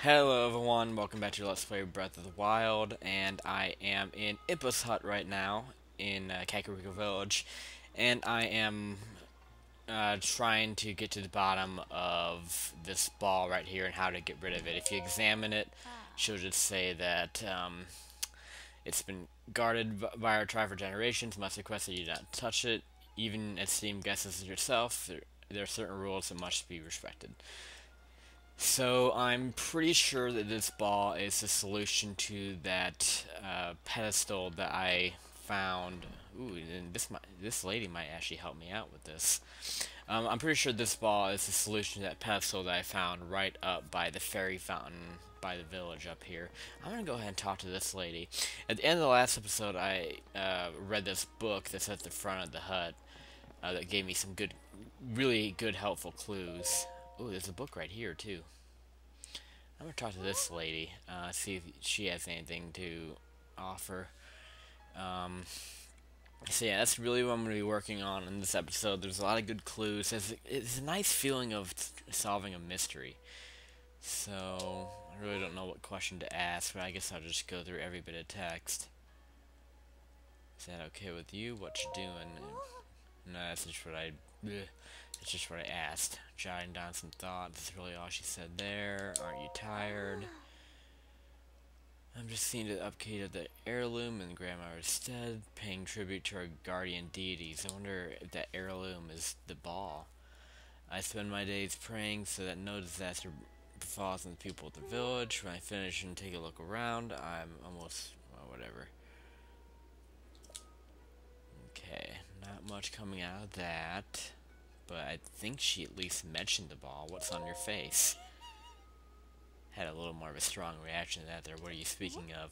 Hello everyone, welcome back to Let's Play Breath of the Wild, and I am in Impa's hut right now, in Kakariko Village, and I am trying to get to the bottom of this ball right here and how to get rid of it. If you examine it, she'll just say that it's been guarded by our tribe for generations, must request that you not touch it, even esteemed guests as yourself. There are certain rules that must be respected. So I'm pretty sure that this ball is the solution to that pedestal that I found. Ooh, and this lady might actually help me out with this. I'm pretty sure this ball is the solution to that pedestal that I found right up by the fairy fountain by the village up here. I'm gonna go ahead and talk to this lady. At the end of the last episode, I read this book that's at the front of the hut that gave me some really good, helpful clues. Ooh, there's a book right here, too. I'm gonna talk to this lady, see if she has anything to offer. So yeah, that's really what I'm gonna be working on in this episode. There's a lot of good clues. It's a nice feeling of solving a mystery. So, I really don't know what question to ask, but I guess I'll just go through every bit of text. Is that okay with you? What you doing? No, that's just what I... Ugh. That's just what I asked. Jotting down some thoughts. That's really all she said there. Aren't you tired? I'm just seeing the upkeep of the heirloom in grandmother's stead, paying tribute to our guardian deities. I wonder if that heirloom is the ball. I spend my days praying so that no disaster befalls on the people of the village. When I finish and take a look around, I'm almost... well, whatever. Okay, not much coming out of that. But I think she at least mentioned the ball. What's on your face? Had a little more of a strong reaction to that there. What are you speaking of?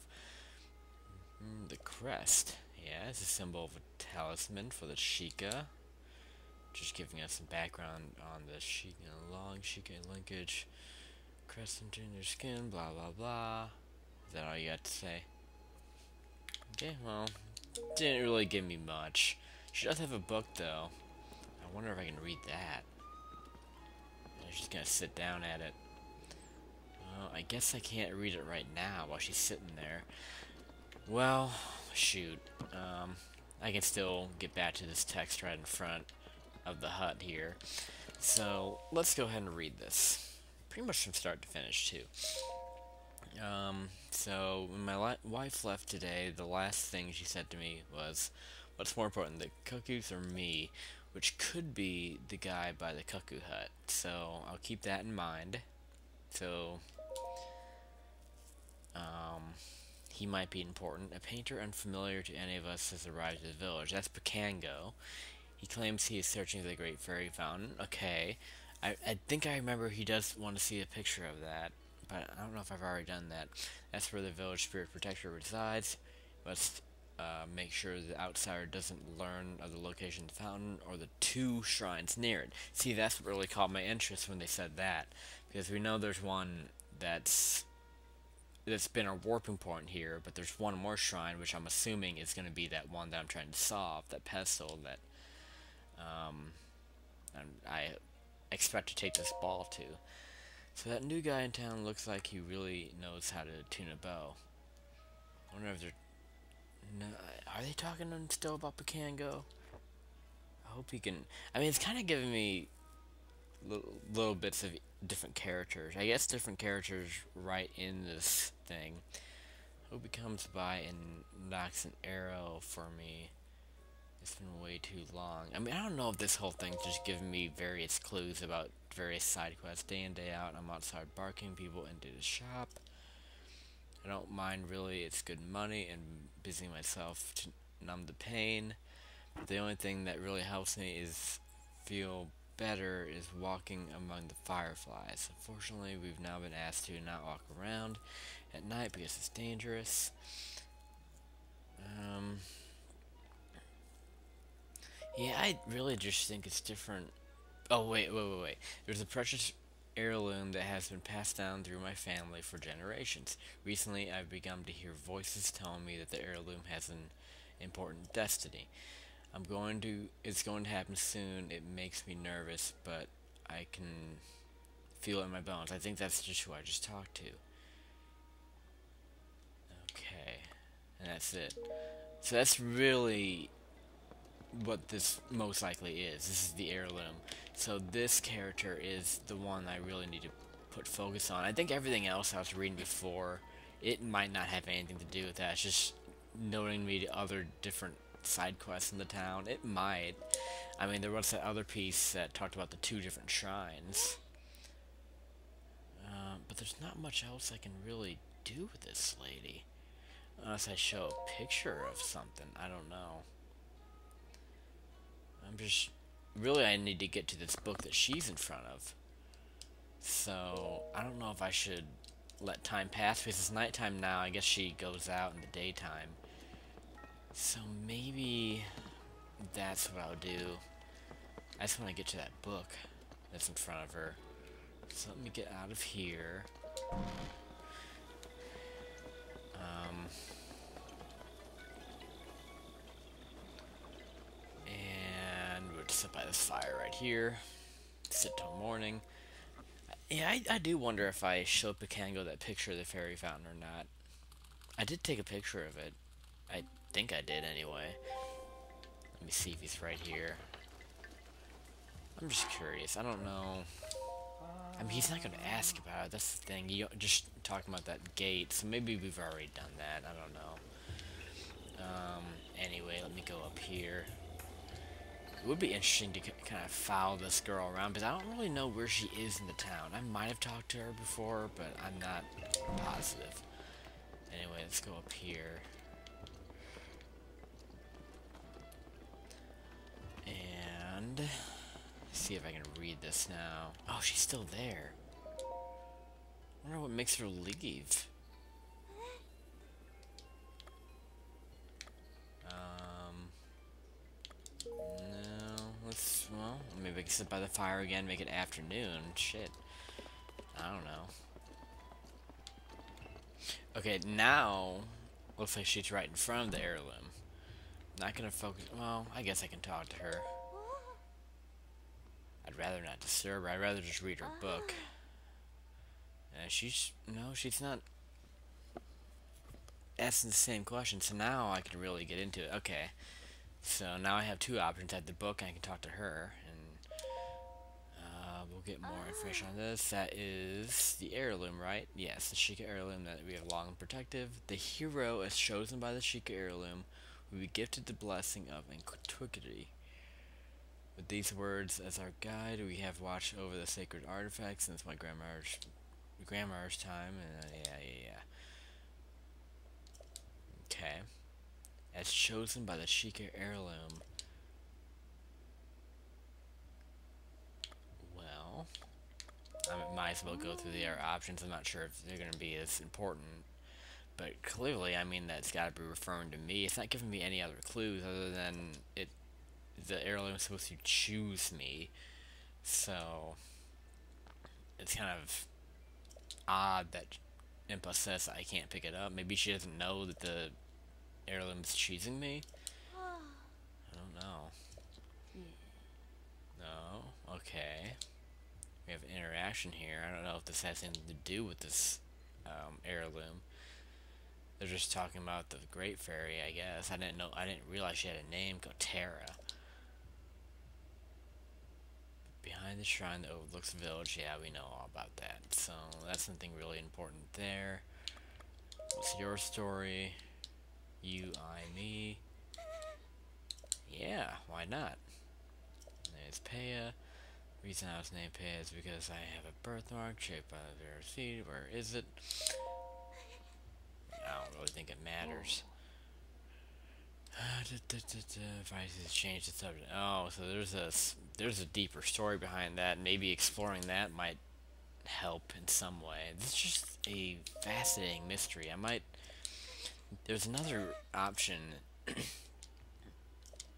The crest. Yeah, it's a symbol of a talisman for the Sheikah. Just giving us some background on the Sheikah, long Sheikah linkage. Crescent in your skin, blah blah blah. Is that all you got to say? Okay, well, didn't really give me much. She does have a book though. I wonder if I can read that. I'm just gonna sit down at it. Well, I guess I can't read it right now while she's sitting there. Well, shoot. I can still get back to this text right in front of the hut here. So, let's go ahead and read this. Pretty much from start to finish, too. So, when my wife left today, the last thing she said to me was, what's more important, the cuckoos or me? Which could be the guy by the cuckoo hut. So, I'll keep that in mind. So, he might be important. A painter unfamiliar to any of us has arrived at the village. That's Pakango. He claims he is searching for the Great Fairy Fountain. Okay. I think I remember he does want to see a picture of that, but I don't know if I've already done that. That's where the village spirit protector resides. Must make sure the outsider doesn't learn of the location of the fountain or the two shrines near it. See, that's what really caught my interest when they said that, because we know there's one that's been a warping point here, but there's one more shrine, which I'm assuming is going to be that one that I'm trying to solve, that pedestal that I expect to take this ball to. So that new guy in town looks like he really knows how to tune a bow. I wonder if they're... No, are they talking still about Pakango? I hope he can... I mean, it's kind of giving me little bits of different characters. I guess different characters right in this thing. Hope he comes by and knocks an arrow for me. It's been way too long. I mean, I don't know if this whole thing's just giving me various clues about various side quests. Day in, day out, I'm outside barking people into the shop. I don't mind really, it's good money and busying myself to numb the pain. But the only thing that really helps me is feel better is walking among the fireflies. Unfortunately, we've now been asked to not walk around at night because it's dangerous. Yeah, I really just think it's different. Oh, wait. There's a precious heirloom that has been passed down through my family for generations. Recently, I've begun to hear voices telling me that the heirloom has an important destiny. It's going to happen soon. It makes me nervous, but I can feel it in my bones. I think that's just who I just talked to. Okay, and that's it. So that's really what this most likely is. This is the heirloom. So this character is the one I really need to put focus on. I think everything else I was reading before, it might not have anything to do with that. It's just noting me to other different side quests in the town. It might. I mean, there was that other piece that talked about the 2 different shrines. But there's not much else I can really do with this lady. Unless I show a picture of something. I don't know. I'm just... Really, I need to get to this book that she's in front of. So, I don't know if I should let time pass, because it's nighttime now. I guess she goes out in the daytime. So maybe that's what I'll do. I just want to get to that book that's in front of her. So let me get out of here. And we'll just sit by this fire right here. Sit till morning. Yeah, I do wonder if I showed Picango that picture of the fairy fountain or not. I did take a picture of it. I think I did anyway. Let me see if he's right here. I'm just curious. I don't know. I mean, he's not going to ask about it. That's the thing. You just talking about that gate. So maybe we've already done that. I don't know. Anyway, let me go up here. It would be interesting to kind of follow this girl around, because I don't really know where she is in the town. I might have talked to her before, but I'm not positive. Anyway, let's go up here. And see if I can read this now. Oh, she's still there. I wonder what makes her leave. No, well, maybe I can sit by the fire again, make it afternoon. Shit. I don't know. Okay, now, looks like she's right in front of the heirloom. Not gonna focus, well, I guess I can talk to her. I'd rather not disturb her, I'd rather just read her book. No, she's not asking the same question, so now I can really get into it. Okay, so now I have 2 options. I have the book and I can talk to her, and we'll get more information on this. That is the heirloom, right? Yes, the Sheikah heirloom that we have long and protective. The hero, as chosen by the Sheikah heirloom, will be gifted the blessing of antiquity. With these words as our guide, we have watched over the sacred artifacts since my grandmother's time, and yeah. Okay. As chosen by the Sheikah heirloom. Well, I might as well go through the other options. I'm not sure if they're going to be as important, but clearly, I mean, that's got to be referring to me. It's not giving me any other clues other than the heirloom is supposed to choose me, so it's kind of odd that Impa says I can't pick it up. Maybe she doesn't know that the heirloom is choosing me. I don't know. No. Okay. We have an interaction here. I don't know if this has anything to do with this heirloom. They're just talking about the Great Fairy, I guess. I didn't realize she had a name called Terra. Behind the shrine that overlooks the village. Yeah, we know all about that. So that's something really important there. What's your story? You, I, me. Yeah, why not? There's Peya. Reason I was named Peya is because I have a birthmark shaped by the very seed. Where is it? I don't really think it matters. If I change the subject. Oh, so there's a deeper story behind that. Maybe exploring that might help in some way. This is just a fascinating mystery. There's another option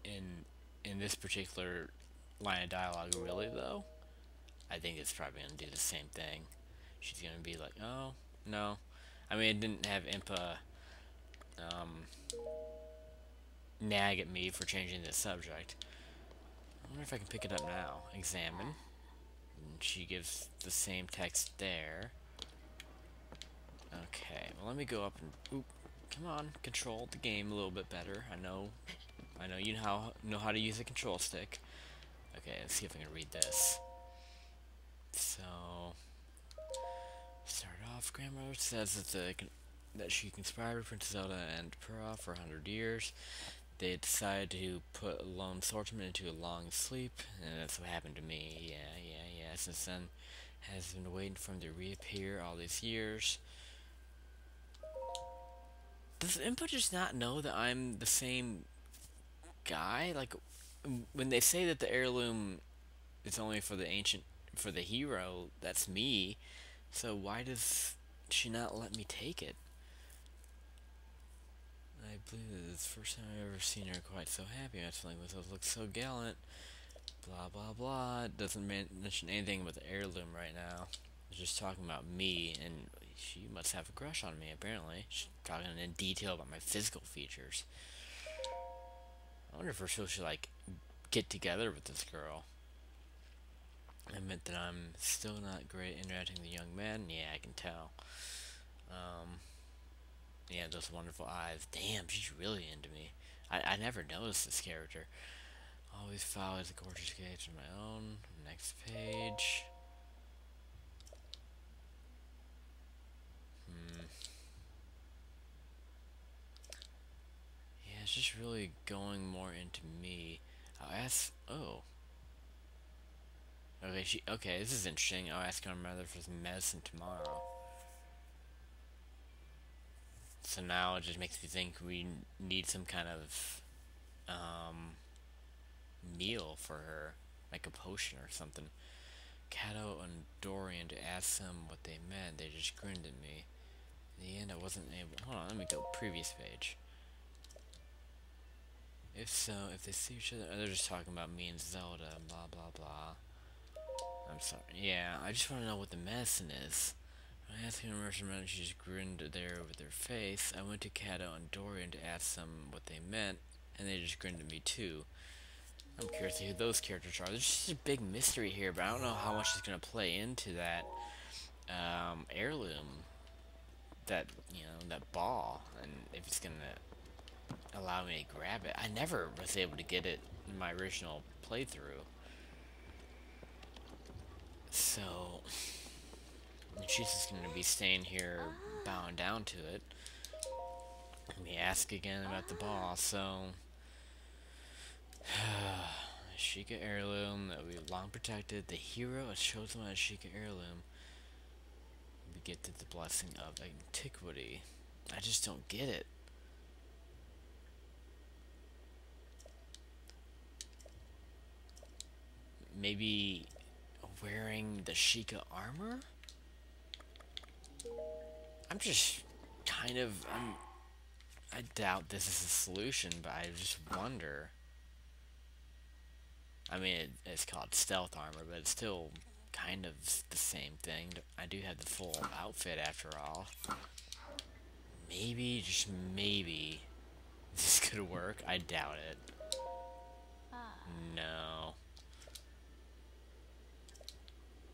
in this particular line of dialogue, really, though. I think it's probably going to do the same thing. She's going to be like, oh, no. I mean, it didn't have Impa nag at me for changing the subject. I wonder if I can pick it up now. Examine. And she gives the same text there. Okay, well, let me go up and... Oop, come on, control the game a little bit better. I know you know how to use a control stick. Okay, let's see if I can read this. So, start off, grandmother says that she conspired with Princess Zelda and Purah for 100 years. They decided to put a lone swordsman into a long sleep, and that's what happened to me. Yeah. Since then, has been waiting for him to reappear all these years. Does Input just not know that I'm the same guy? Like, when they say that the heirloom is only for the hero, that's me. So why does she not let me take it? I believe that it's the first time I've ever seen her quite so happy. My feeling was it looks so gallant. Blah blah blah. It doesn't mention anything about the heirloom right now. It's just talking about me, and she must have a crush on me, apparently. She's talking in detail about my physical features. I wonder if we're supposed to, like, get together with this girl. I admit that I'm still not great interacting with a young man. Yeah, I can tell. Yeah, those wonderful eyes. Damn, she's really into me. I never noticed this character. Always follows the gorgeous gaze of my own. Next page. Yeah, it's just really going more into me. I'll ask. Oh. Okay, this is interesting. I'll ask my mother for some medicine tomorrow. So now it just makes me think we need some kind of meal for her, like a potion or something. Kato and Dorian to ask them what they meant. They just grinned at me. In the end, I wasn't able. Hold on, let me go previous page. If so, if they see each other, they're just talking about me and Zelda. Blah blah blah. I'm sorry. Yeah, I just want to know what the medicine is. When I asked him immersion medicine, she just grinned there with their face. I went to Kato and Dorian to ask them what they meant, and they just grinned at me too. I'm curious to who those characters are. There's just a big mystery here, but I don't know how much is going to play into that heirloom, that, that ball, and if it's going to allow me to grab it. I never was able to get it in my original playthrough. So, she's just going to be staying here bowing down to it. Let me ask again about the ball, so... Sheikah heirloom that we long protected. The hero is chosen by the Sheikah heirloom. We get the blessing of antiquity. I just don't get it. Maybe wearing the Sheikah armor? I'm just kind of... I doubt this is a solution, but I just wonder. I mean, it's called stealth armor, but it's still kind of the same thing. I do have the full outfit after all. Maybe, just maybe, this could work. I doubt it. No.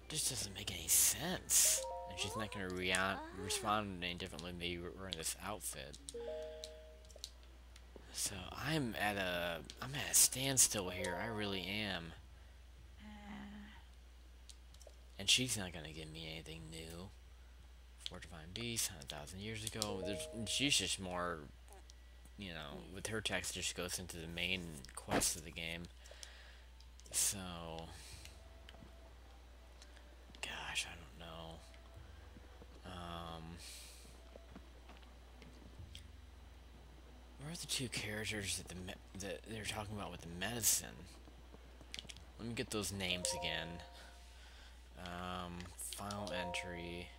This doesn't make any sense. And she's not going to respond any differently maybe wearing this outfit. So I'm at a standstill here. I really am. And she's not gonna give me anything new. For Divine Beast, 100,000 years ago. She's just more, with her text, just goes into the main quest of the game. So, gosh, I don't know. Where are the two characters that they're talking about with the medicine? Let me get those names again. Final entry.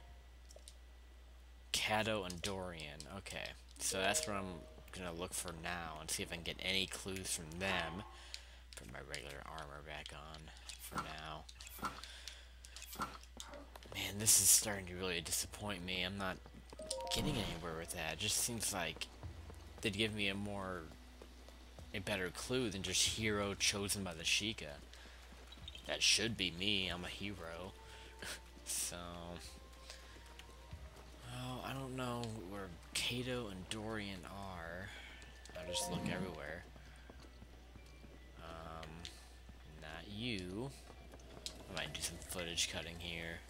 Kato and Dorian. Okay, so that's what I'm gonna look for now and see if I can get any clues from them. Put my regular armor back on for now. Man, this is starting to really disappoint me. I'm not getting anywhere with that. It just seems like they'd give me a better clue than just hero chosen by the Sheikah. That should be me. I'm a hero. So, oh, I don't know where Kato and Dorian are. I'll just look everywhere. Not you. I might do some footage cutting here.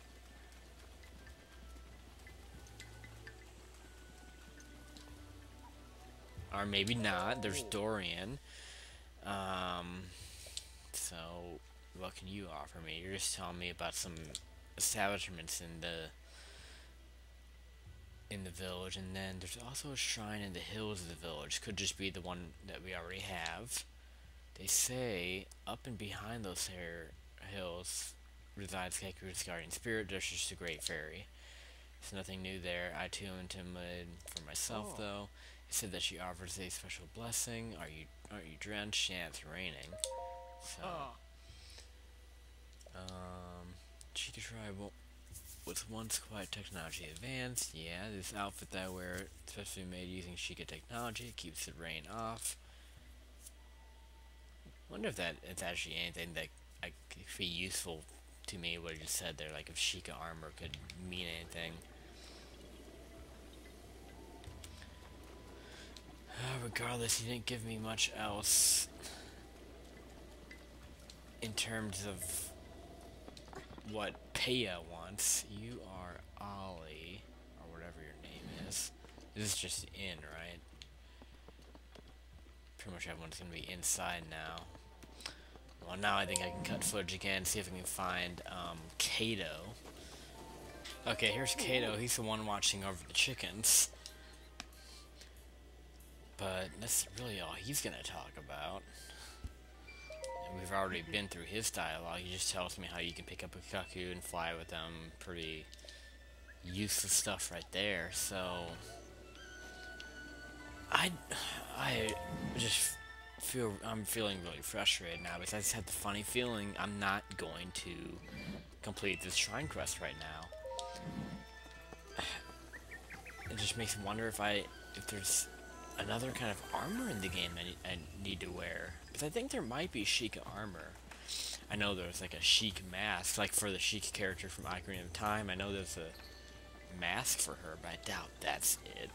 Or maybe not. There's Dorian. So, what can you offer me? You're just telling me about some establishments in the village, and then there's also a shrine in the hills of the village. Could just be the one that we already have. They say up and behind those hills resides Kakariko's guardian spirit. There's just a great fairy. There's nothing new there. I too am timid for myself, though. It said that she offers a special blessing. Aren't you drenched? Yeah, it's raining. So, Chica Tribe was once quite technology advanced. Yeah, this outfit that I wear, especially made using Chica technology, keeps the rain off. Wonder if that it's actually anything that could be useful to me. What I just said there, like if Chica armor could mean anything. Regardless, he didn't give me much else in terms of what Peya wants. You are Ollie, or whatever your name is. This is just in, right? Pretty much everyone's gonna be inside now. Well, now I think I can cut footage again, see if I can find Kato. Okay, here's Kato. He's the one watching over the chickens. But that's really all he's gonna talk about. And we've already been through his dialogue. He just tells me how you can pick up a cuckoo and fly with them. Pretty useless stuff right there. So I just I'm feeling really frustrated now because I just had the funny feeling I'm not going to complete this shrine quest right now. It just makes me wonder if there's another kind of armor in the game I need to wear. Because I think there might be Sheikah armor. I know there's like a Sheik mask, like for the Sheik character from Ocarina of Time. I know there's a mask for her, but I doubt that's it.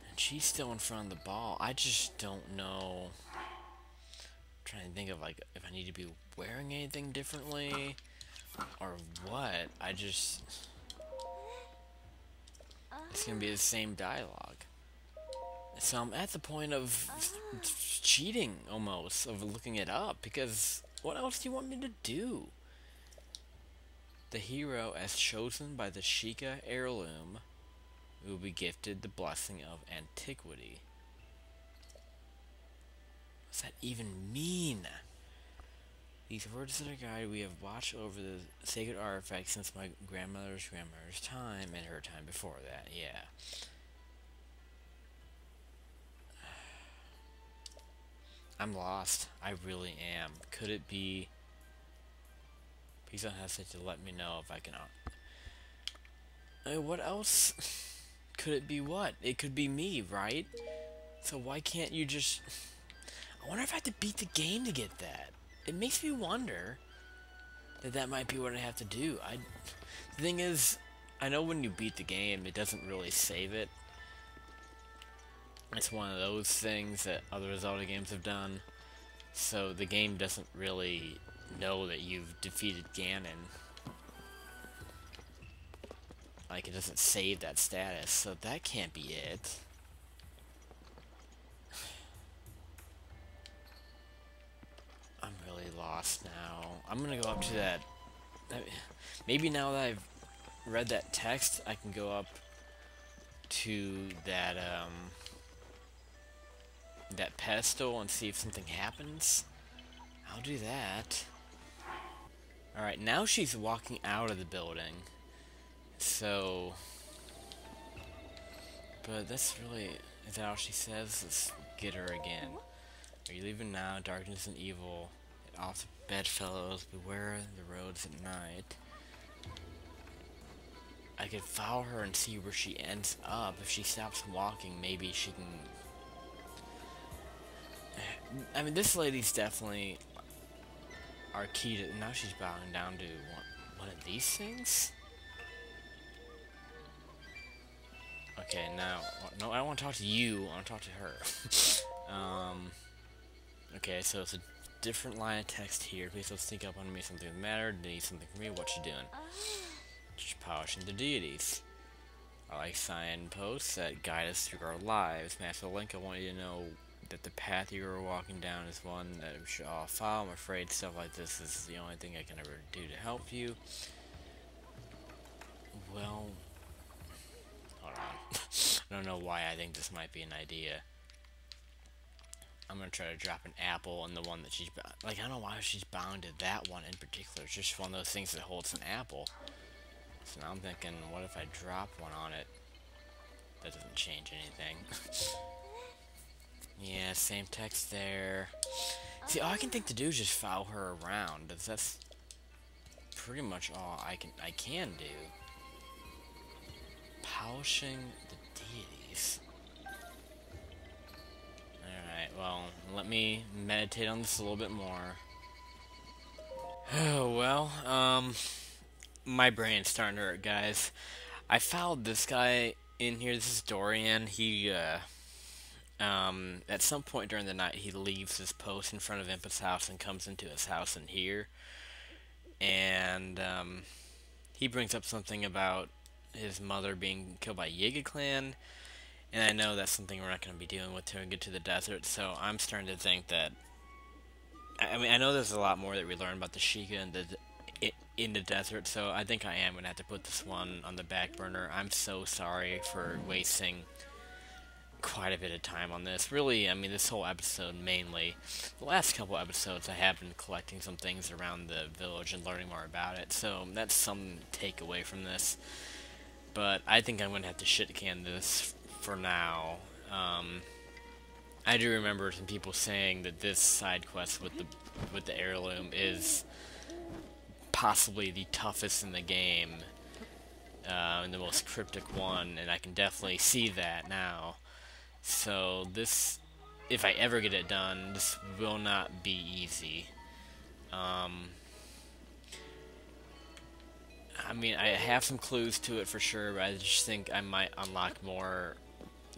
And she's still in front of the ball. I just don't know. I'm trying to think of like if I need to be wearing anything differently or what. It's gonna be the same dialogue. So I'm at the point of cheating, almost, of looking it up, because what else do you want me to do? The hero, as chosen by the Sheikah heirloom, will be gifted the blessing of antiquity. What does that even mean? These words that are guided, we have watched over the sacred artifact since my grandmother's time and her time before that, yeah. I'm lost. I really am. Could it be... Please don't hesitate to let me know if I can... what else? Could it be what? It could be me, right? So why can't you just... I wonder if I have to beat the game to get that. It makes me wonder that might be what I have to do. The thing is, I know when you beat the game, it doesn't really save it. It's one of those things that other Zelda games have done. So the game doesn't really know that you've defeated Ganon. Like, it doesn't save that status, so that can't be it. I'm really lost now. I'm gonna go up to that... Maybe now that I've read that text, I can go up to that, that pedestal and see if something happens. I'll do that. Alright, now she's walking out of the building. So... But that's really... Is that all she says? Let's get her again. Are you leaving now? Darkness and evil. Get off the bedfellows. Beware the roads at night. I could follow her and see where she ends up. If she stops walking, maybe she can... I mean, this lady's definitely our key to. Now she's bowing down to one of these things. Okay, now no, I don't want to talk to you. I want to talk to her. Okay, so it's a different line of text here. Please don't sneak up on me. Something mattered. Need something from me. What you doing? Just polishing the deities. I like signposts that guide us through our lives. Master Link, I want you to know that the path you are walking down is one that we should all follow. I'm afraid stuff like this is the only thing I can ever do to help you. Well, hold on. I don't know why I think this might be an idea. I'm gonna try to drop an apple on the one that she's like. I don't know why she's bound to that one in particular. It's just one of those things that holds an apple. So now I'm thinking, what if I drop one on it? That doesn't change anything. Yeah, same text there. See, all I can think to do is just follow her around. That's pretty much all I can do. Polishing the deities. Alright, well, let me meditate on this a little bit more. Oh, well, my brain's starting to hurt, guys. I followed this guy in here. This is Dorian. He, at some point during the night, he leaves his post in front of Impa's house and comes into his house in here. And, he brings up something about his mother being killed by Yiga clan. And I know that's something we're not going to be dealing with till we get to the desert, so I'm starting to think that... I mean, I know there's a lot more that we learn about the Sheikah and in the desert, so I think I am going to have to put this one on the back burner. I'm so sorry for wasting quite a bit of time on this. Really, I mean, this whole episode mainly. The last couple episodes I have been collecting some things around the village and learning more about it, so that's some takeaway from this. But I think I'm going to have to shit-can this for now. I do remember some people saying that this side quest with the heirloom is possibly the toughest in the game, and the most cryptic one, and I can definitely see that now. So this, if I ever get it done, this will not be easy. I mean, I have some clues to it for sure, but I just think I might unlock more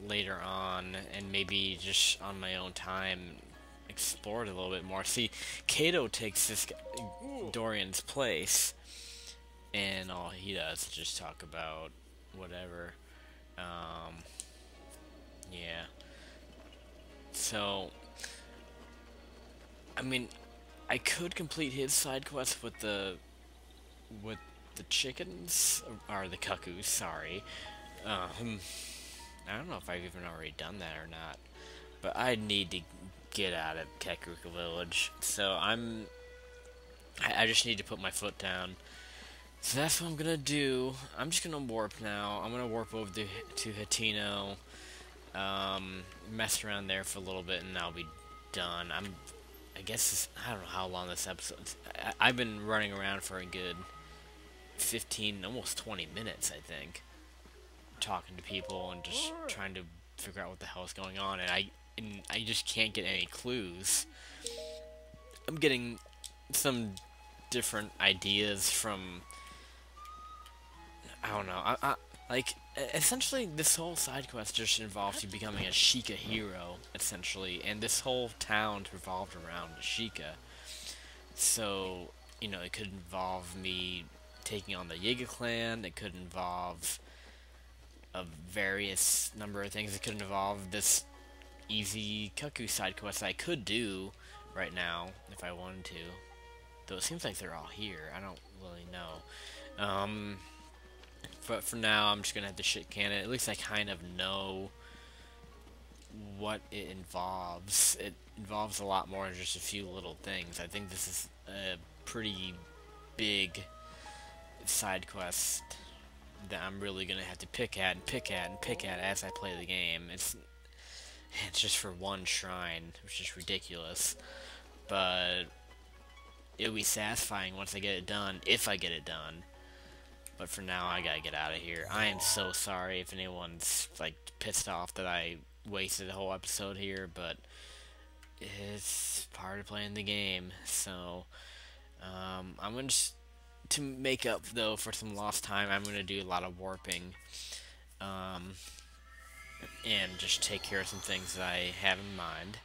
later on, and maybe just on my own time explore it a little bit more. See, Kato takes this Dorian's place, and all he does is just talk about whatever. Yeah. So, I mean, I could complete his side quest with the chickens, or the cuckoos, sorry. I don't know if I've even already done that or not, but I need to get out of Kakariko Village, so I just need to put my foot down. So that's what I'm gonna do. I'm just gonna warp now. I'm gonna warp over to Hatino, mess around there for a little bit, and I'll be done. I guess I don't know how long this episode. I've been running around for a good 15, almost 20 minutes, I think, talking to people and just trying to figure out what the hell is going on, and I just can't get any clues. I'm getting some different ideas from, I don't know, like, essentially this whole side quest just involves you becoming a Sheikah hero, essentially, and this whole town revolved around Sheikah. So, you know, it could involve me taking on the Yiga clan, it could involve a various number of things. It could involve this easy cuckoo side quest I could do right now if I wanted to. Though it seems like they're all here. I don't really know. But for now, I'm just gonna have to shit can it. At least I kind of know what it involves. It involves a lot more than just a few little things. I think this is a pretty big side quest that I'm really gonna have to pick at and pick at and pick at as I play the game. It's just for one shrine, which is ridiculous, but it'll be satisfying once I get it done, if I get it done. But for now, I gotta get out of here. I am so sorry if anyone's like pissed off that I wasted a whole episode here, but It's part of playing the game. So I'm gonna just to make up though for some lost time. I'm gonna do a lot of warping, um, and just take care of some things that I have in mind.